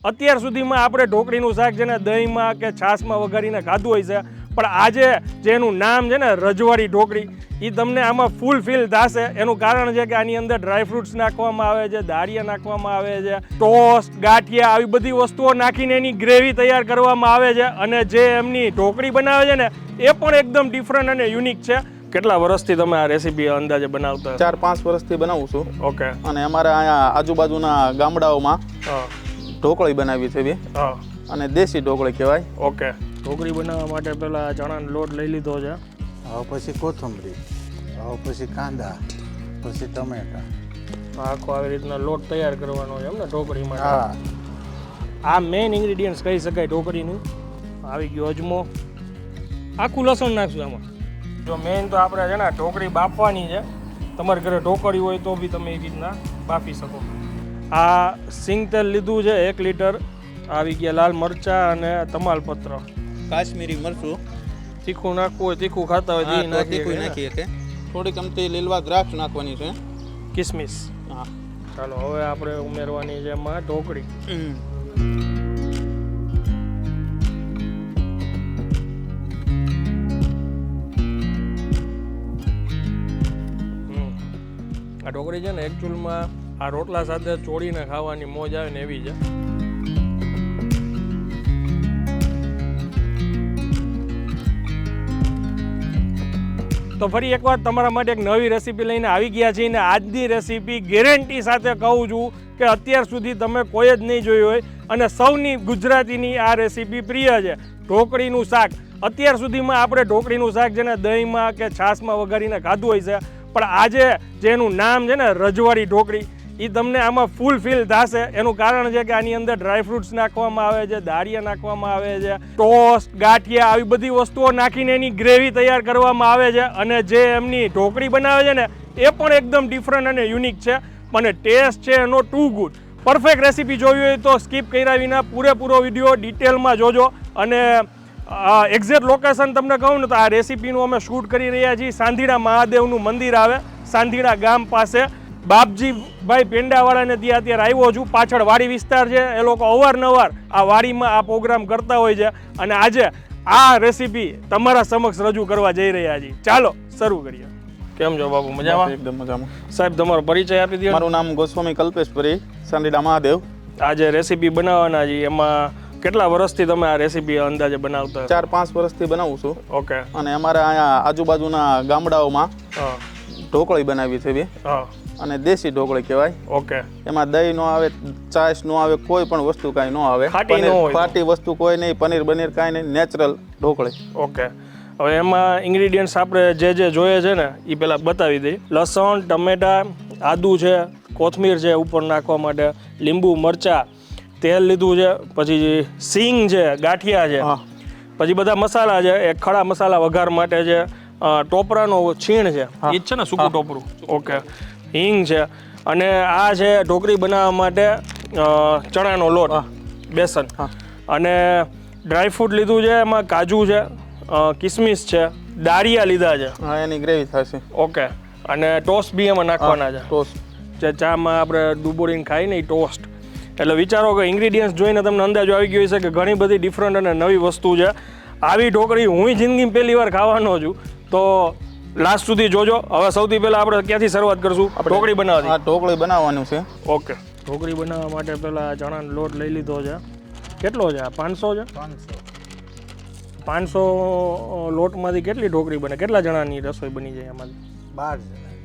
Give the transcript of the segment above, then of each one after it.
અત્યાર સુધીમાં આપણે ઢોકળીનું શાક છે ને દહીંમાં કે છાશમાં વઘારીને ખાધું હોય છે, પણ આજે જેનું નામ છે ને રજવાડી ઢોકળી, એ તમને આમાં ફૂલ ફીલ થશે. એનું કારણ છે કે આની અંદર ડ્રાયફ્રૂટ્સ નાખવામાં આવે છે, દાળિયા નાખવામાં આવે છે, ટોસ્ટ, ગાંઠિયા, આવી બધી વસ્તુઓ નાખીને એની ગ્રેવી તૈયાર કરવામાં આવે છે. અને જે એમની ઢોકળી બનાવે છે ને એ પણ એકદમ ડિફરન્ટ અને યુનિક છે. કેટલા વર્ષથી તમે આ રેસીપી અંદાજે બનાવતા? 4-5 વર્ષથી બનાવું છું. ઓકે. અને અમારા અહીંયા આજુબાજુના ગામડાઓમાં ઢોકળી બનાવી છે બે, અને દેશી ઢોકળી કહેવાય. ઓકે. ઢોકળી બનાવવા માટે પહેલા ચણાનો લોટ લઈ લીધો છે, હવે પછી કોથમરી, હવે પછી કાંદા, પછી ટમેટા, આખો આવી રીતના લોટ તૈયાર કરવાનો છે એમ ને ઢોકળી માટે? હા. આ મેઇન ઇન્ગ્રેડિયન્ટ્સ કહી શકાય ઢોકળીનું. આવી ગયો અજમો, આખું લસણ નાખશું આમાં. જો મેઇન તો આપણે છે ને ઢોકળી બાફવાની છે. તમારા ઘરે ઢોકળી હોય તો બી તમે એ રીતના બાફી શકો. આ સિંગ તેલ લીધું છે 1 લીટર. આવી ગયા લાલ મરચાં અને તમાલપત્ર. કાશ્મીરી મરચું, તીખું નાખવું હોય, તીખું ખાતા હોય તો તીખું નાખીએ કે થોડીક અમથી લીલવા દ્રાક્ષ નાખવાની છે, કિસમિસ. હા. ચાલો હવે આપણે ઉમેરવાની છે એમાં ઢોકળી. આ ઢોકળી છે ને એકચ્યુઅલમાં આ રોટલા સાથે ચોળીને ખાવાની મોજ આવે ને એવી છે. તો ફરી એકવાર તમારા માટે એક નવી રેસીપી લઈને આવી ગયા છીએ, ને આજની રેસીપી ગેરંટી સાથે કહું છું કે અત્યાર સુધી તમે કોઈ જ નહીં જોઈ હોય અને સૌની ગુજરાતીની આ રેસીપી પ્રિય છે. ઢોકળીનું શાક. અત્યાર સુધીમાં આપણે ઢોકળીનું શાક છે ને દહીંમાં કે છાશમાં વઘારીને ખાધું હોય છે, પણ આજે જેનું નામ છે ને રજવાડી ઢોકળી, એ તમને આમાં ફૂલ ફીલ થશે. એનું કારણ છે કે આની અંદર ડ્રાયફ્રૂટ્સ નાખવામાં આવે છે, દાળિયા નાખવામાં આવે છે, ટોસ્ટ, ગાંઠિયા, આવી બધી વસ્તુઓ નાખીને એની ગ્રેવી તૈયાર કરવામાં આવે છે. અને જે એમની ઢોકળી બનાવે છે ને એ પણ એકદમ ડિફરન્ટ અને યુનિક છે. અને ટેસ્ટ છે એનો ટુ ગુડ. પરફેક્ટ રેસીપી જોવી હોય તો સ્કીપ કર્યા વિના પૂરેપૂરો વિડીયો ડિટેલમાં જોજો. અને એક્ઝેક્ટ લોકેશન તમને કહું ને તો આ રેસીપીનું અમે શૂટ કરી રહ્યા છીએ. સાંધીડા મહાદેવનું મંદિર આવે, સાંધીડા ગામ પાસે. બાપજીભાઈ પેંડાવાળાને ત્યાં અત્યારે આવ્યો છું. પાછળ વાડી વિસ્તાર છે, એ લોકો અવારનવાર આ વાડીમાં આ પ્રોગ્રામ કરતા હોય છે. અને આજે આ રેસીપી તમારા સમક્ષ રજૂ કરવા જઈ રહ્યા છીએ. ચાલો શરૂ કરીએ. કેમ છો બાપુ? મજામાં? એકદમ મજામાં. સાહેબ તમારો પરિચય આપી દો. મારું નામ ગોસ્વામી કલ્પેશપુરી, સાંધીડા મહાદેવ. આજે રેસીપી બનાવવાના છીએ, એમાં કેટલા વર્ષથી તમે આ રેસીપી અંદાજે બનાવતા? 4-5 વર્ષથી બનાવું છું. ઓકે. અને અમારા અહીંયા આજુબાજુના ગામડાઓમાં ઢોકળી બનાવી છે બે, અને દેશી ઢોકળી કહેવાય. ઓકે. એમાં દહીં નો આવે, છાશ નો આવે, કોઈ પણ વસ્તુ કાંઈ ન આવે, ખાટી વસ્તુ કોઈ નહીં, પનીર બનીર કાંઈ નહીં, નેચરલ ઢોકળી. ઓકે. હવે એમાં ઇન્ગ્રેડિયન્ટ્સ આપણે જે જોઈએ છે ને એ પહેલાં બતાવી દઈએ. લસણ, ટમેટા, આદુ છે, કોથમીર છે ઉપર નાખવા માટે, લીંબુ, મરચાં, તેલ લીધું છે, પછી સિંગ છે, ગાંઠિયા છે, પછી બધા મસાલા છે. એક ખડા મસાલા વઘાર માટે છે, ટોપરાનો છીણ છે, એ જ છે ને સૂકું ટોપરું. ઓકે. હિંગ છે, અને આ છે ઢોકળી બનાવવા માટે ચણાનો લોટ, બેસન, અને ડ્રાયફ્રૂટ લીધું છે. એમાં કાજુ છે, કિસમિસ છે, દાળિયા લીધા છે. હા, એની ગ્રેવી થશે. ઓકે. અને ટોસ્ટ બી એમાં નાખવાના છે. ટોસ્ટ જે ચામાં આપણે ડુબોળીને ખાઈ ને એ ટોસ્ટ. એટલે વિચારો કે ઇન્ગ્રેડિયન્ટ્સ જોઈને તમને અંદાજો આવી ગયો છે કે ઘણી બધી ડિફરન્ટ અને નવી વસ્તુ છે. આવી ઢોકળી હું જિંદગીમાં પહેલી વાર ખાવાનો છું, તો લાસ્ટ સુધી જોજો. હવે સૌથી પહેલા આપણે ક્યાંથી શરૂઆત કરશું? ઢોકળી બનાવવાની. હા, ઢોકળી બનાવવાનું છે. ઓકે. ઢોકળી બનાવવા માટે પહેલા ચણાનો લોટ લઈ લીધો છે. કેટલો છે? 500 છે? 500 લોટમાંથી કેટલી ઢોકળી બને? કેટલા જણાની રસોઈ બની જાય એમાંથી?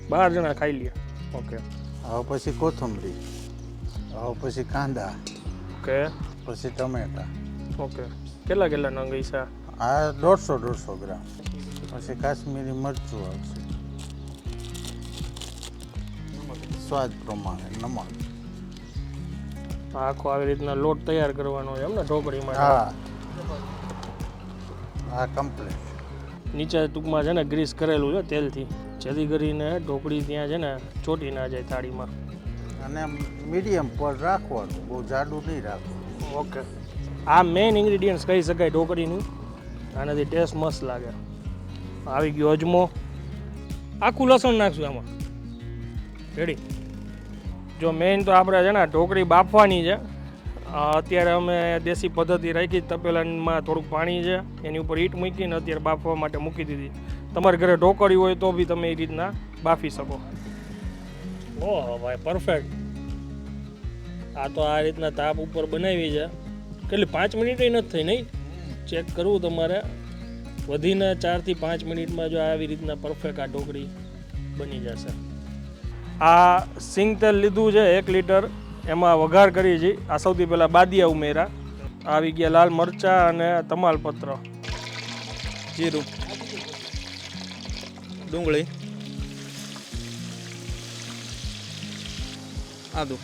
12 જણા ખાઈ લે. ઓકે. હવે પછી કોથમરી, હવે પછી કાંદા, ઓકે, પછી ટમેટા. ઓકે. કેટલા નંગ છે? આ 150 ગ્રામ. પછી કાશ્મીરી મરચું આવશે, સ્વાદ પ્રમાણે નમક. આખો આવી રીતના લોટ તૈયાર કરવાનો છે એમ ને ઢોકળી માટે? હા, આ કમ્પ્લીટ. નીચે ટૂંકમાં છે ને ગ્રીસ કરેલું છે તેલથી, જેથી કરીને ઢોકળી ત્યાં છે ને ચોટી ના જાય થાળીમાં. અને મીડિયમ પર રાખવાનું, બહુ જાડું નહીં રાખવાનું. ઓકે. આ મેઇન ઇન્ગ્રેડિયન્ટ્સ કહી શકાય ઢોકળીનું. આનાથી ટેસ્ટ મસ્ત લાગે. આવી ગયો અજમો, આખું લસણ નાખશું આમાં. રેડી. જો મેઇન તો આપણે છે ને ઢોકળી બાફવાની છે, અત્યારે અમે દેશી પદ્ધતિ રાખી તપેલામાં થોડુંક પાણી છે એની ઉપર ઈંટ મૂકીને અત્યારે બાફવા માટે મૂકી દીધી. તમારા ઘરે ઢોકળી હોય તો બી તમે એ રીતના બાફી શકો. ઓહો ભાઈ પરફેક્ટ. આ તો આ રીતના તાપ ઉપર બનાવી છે. કેટલી 5 મિનિટ નથી થઈ નહીં? ચેક કરવું તમારે. વધીને 4 થી 5 મિનિટમાં જો આવી રીતના પરફેક્ટ આ ઢોકળી બની જશે. આ સિંગ તેલ લીધું છે 1 લીટર, એમાં વઘાર કરી છે. આ સૌથી પહેલાં બાદિયા ઉમેરા, આવી ગયા લાલ મરચાં અને તમાલપત્ર, જીરું, ડુંગળી, આદુ.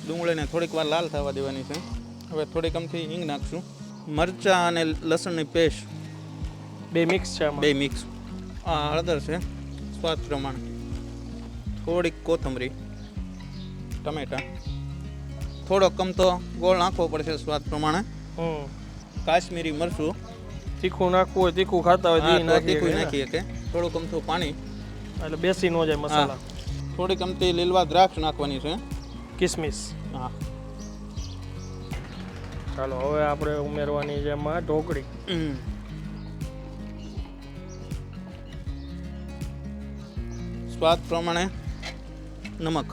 ડુંગળીને થોડીક વાર લાલ થવા દેવાની છે. હવે થોડીક અમથી હિંગ નાખશું. મરચાં અને લસણની પેસ્ટ બે મિક્સ છે આમાં. બે મિક્સ. આ હળદર છે સ્વાદ પ્રમાણે. થોડીક કોથમરી, ટમેટા, થોડોક કમતો ગોળ નાખવો પડશે સ્વાદ પ્રમાણે. કાશ્મીરી મરચું, તીખું નાખવું હોય તીખું ખાતા હોય તીખું નાખીએ કે થોડુંક અમથું પાણી એટલે બેસી ન જાય મસાલા. થોડીક અમથી લીલવા દ્રાક્ષ નાખવાની છે, કિસમિસ. હા. ચાલો હવે આપણે ઉમેરવાની છે એમાં ઢોકળી. સ્વાદ પ્રમાણે નમક.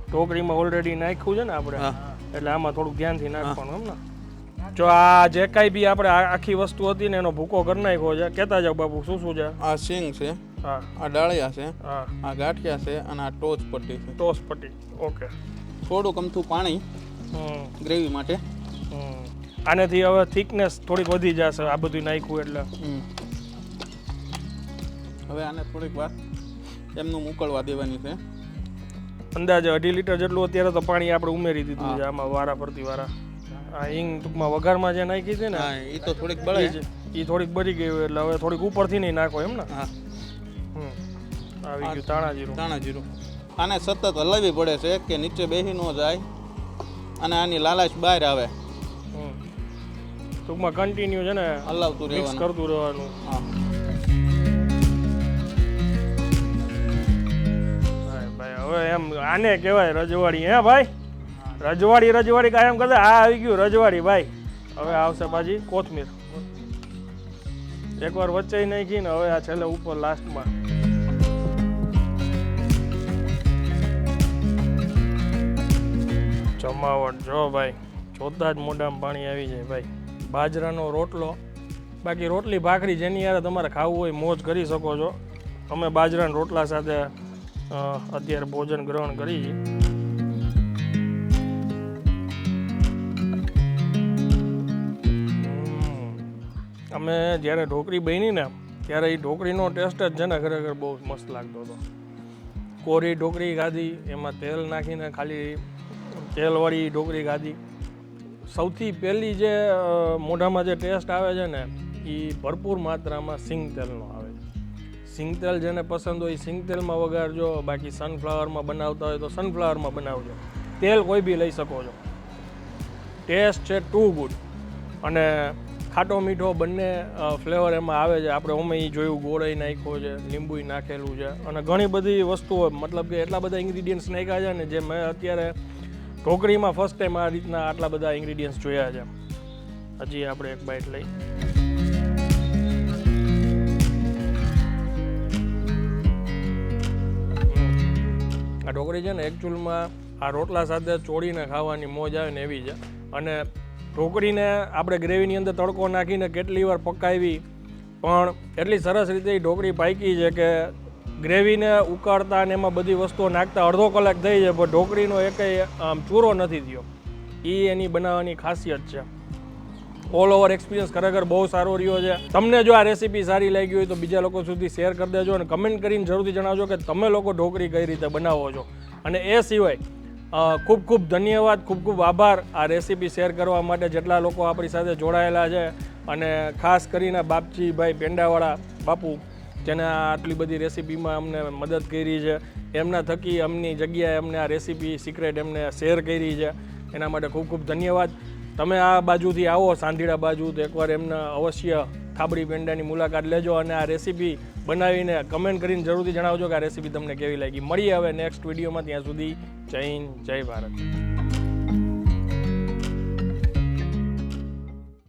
ઢોકળીમાં ઓલરેડી નાખ્યું છે ને આપણે, એટલે આમાં થોડુંક ધ્યાનથી નાખવાનું એમ ને. જો આ જે કાંઈ બી આપણે આખી વસ્તુ હતી ને એનો ભૂકો કરી નાખ્યો છે. કહેતા જાવ બાપુ શું શું છે? આ સિંગ છે, હા, આ ડાળિયા છે, હા, આ ગાંઠિયા છે અને આ ટોચ પટ્ટી છે. ટોસ પટ્ટી. ઓકે. થોડુંક અમથું પાણી ગ્રેવી માટે. આનાથી હવે થિકનેસ થોડીક વધી જશે આ બધું નાખ્યું એટલે. હવે આને થોડીક વાર એમનું ઉકળવા દેવાની છે. અંદાજે 2.5 લીટર જેટલું અત્યારે તો પાણી આપણે ઉમેરી દીધું છે આમાં વારા ફરતી વારા. આ હિંગ ટૂંકમાં વઘારમાં જે નાખી છે ને એ તો થોડીક બળે છે, એ થોડીક બળી ગઈ હોય એટલે હવે થોડીક ઉપરથી નહીં નાખો એમ ને. હા. આવી ગયું ધાણા જીરું. ધાણા જીરું. આને સતત હલાવવી પડે છે કે નીચે બેસી ન જાય અને આની લાલાશ બહાર આવે. ટૂંકમાં કન્ટિન્યુ છે ને હલાવતું મિક્સ રહેવાનું, કરતું રહેવાનું. હા. ભાઈ હવે એમ આને કહેવાય રજવાડી. હે ભાઈ, રજવાડી કાયમ કરતા. આ આવી ગયું રજવાડી ભાઈ. હવે આવશે પાછી કોથમીર. એકવાર વચ્ચે નાખીને હવે આ છેલ્લે ઉપર લાસ્ટમાં. જમાવટ જો ભાઈ, જોતા જ મોઢામાં પાણી આવી જાય ભાઈ. બાજરાનો રોટલો, બાકી રોટલી ભાખરી જેની યારે તમારે ખાવું હોય મોજ કરી શકો છો. અમે બાજરાના રોટલા સાથે અત્યારે ભોજન ગ્રહણ કરી છે. અમે જ્યારે ઢોકળી બની ને ત્યારે એ ઢોકળીનો ટેસ્ટ જ છે ને ખરેખર બહુ મસ્ત લાગતો હતો. કોરી ઢોકળી ખાધી, એમાં તેલ નાખીને ખાલી તેલવાળી ઢોકળી ખાધી. સૌથી પહેલી જે મોઢામાં જે ટેસ્ટ આવે છે ને એ ભરપૂર માત્રામાં સિંગ તેલનો આવે છે. સિંગ તેલ જેને પસંદ હોય સિંગ તેલમાં વઘારજો, બાકી સનફ્લાવરમાં બનાવતા હોય તો સનફ્લાવરમાં બનાવજો. તેલ કોઈ બી લઈ શકો છો. ટેસ્ટ છે ટુ ગુડ. અને ખાટો મીઠો બંને ફ્લેવર એમાં આવે છે. આપણે ઓમે જોયું ગોળાઈ નાખ્યો છે, લીંબુય નાખેલું છે અને ઘણી બધી વસ્તુઓ, મતલબ કે એટલા બધા ઇન્ગ્રીડિયન્ટ્સ નાખ્યા છે ને જે મેં અત્યારે ઢોકળીમાં ફર્સ્ટ ટાઈમ આ રીતના આટલા બધા ઇન્ગ્રીડિયન્ટ્સ જોયા છે. હજી આપણે એક બાઈટ લઈ. આ ઢોકળી છે ને એકચ્યુઅલમાં આ રોટલા સાથે ચોળીને ખાવાની મોજ આવે ને એવી છે. અને ઢોકળીને આપણે ગ્રેવીની અંદર તડકો નાખીને કેટલી વાર પકાવી પણ એટલી સરસ રીતે ઢોકળી પાકી છે કે ગ્રેવીને ઉકાળતા અને એમાં બધી વસ્તુઓ નાખતા અડધો કલાક થઈ જાય પણ ઢોકળીનો એકેય ચૂરો નથી થયો. એ એની બનાવવાની ખાસિયત છે. ઓલ ઓવર એક્સપિરિયન્સ ખરેખર બહુ સારો રહ્યો છે. તમને જો આ રેસીપી સારી લાગી હોય તો બીજા લોકો સુધી શેર કરી દેજો અને કમેન્ટ કરીને જરૂરથી જણાવજો કે તમે લોકો ઢોકળી કઈ રીતે બનાવો છો. અને એ સિવાય ખૂબ ખૂબ ધન્યવાદ, ખૂબ ખૂબ આભાર આ રેસીપી શેર કરવા માટે જેટલા લોકો આપણી સાથે જોડાયેલા છે. અને ખાસ કરીને બાપજીભાઈ પેંડાવાળા બાપુ જેને આટલી બધી રેસીપીમાં અમને મદદ કરી છે, એમના થકી અમની જગ્યાએ અમને આ રેસીપી સિક્રેટ એમને શેર કરી છે. એના માટે ખૂબ ખૂબ ધન્યવાદ. તમે આ બાજુથી આવો સાંધીડા બાજુ તો એકવાર એમને અવશ્ય ખાબડી પેંડાની મુલાકાત લેજો અને આ રેસીપી બનાવીને કમેન્ટ કરીને જરૂરથી જણાવજો કે આ રેસીપી તમને કેવી લાગી. મળીએ હવે નેક્સ્ટ વિડીયોમાં. ત્યાં સુધી જય હિન્દ, જય ભારત.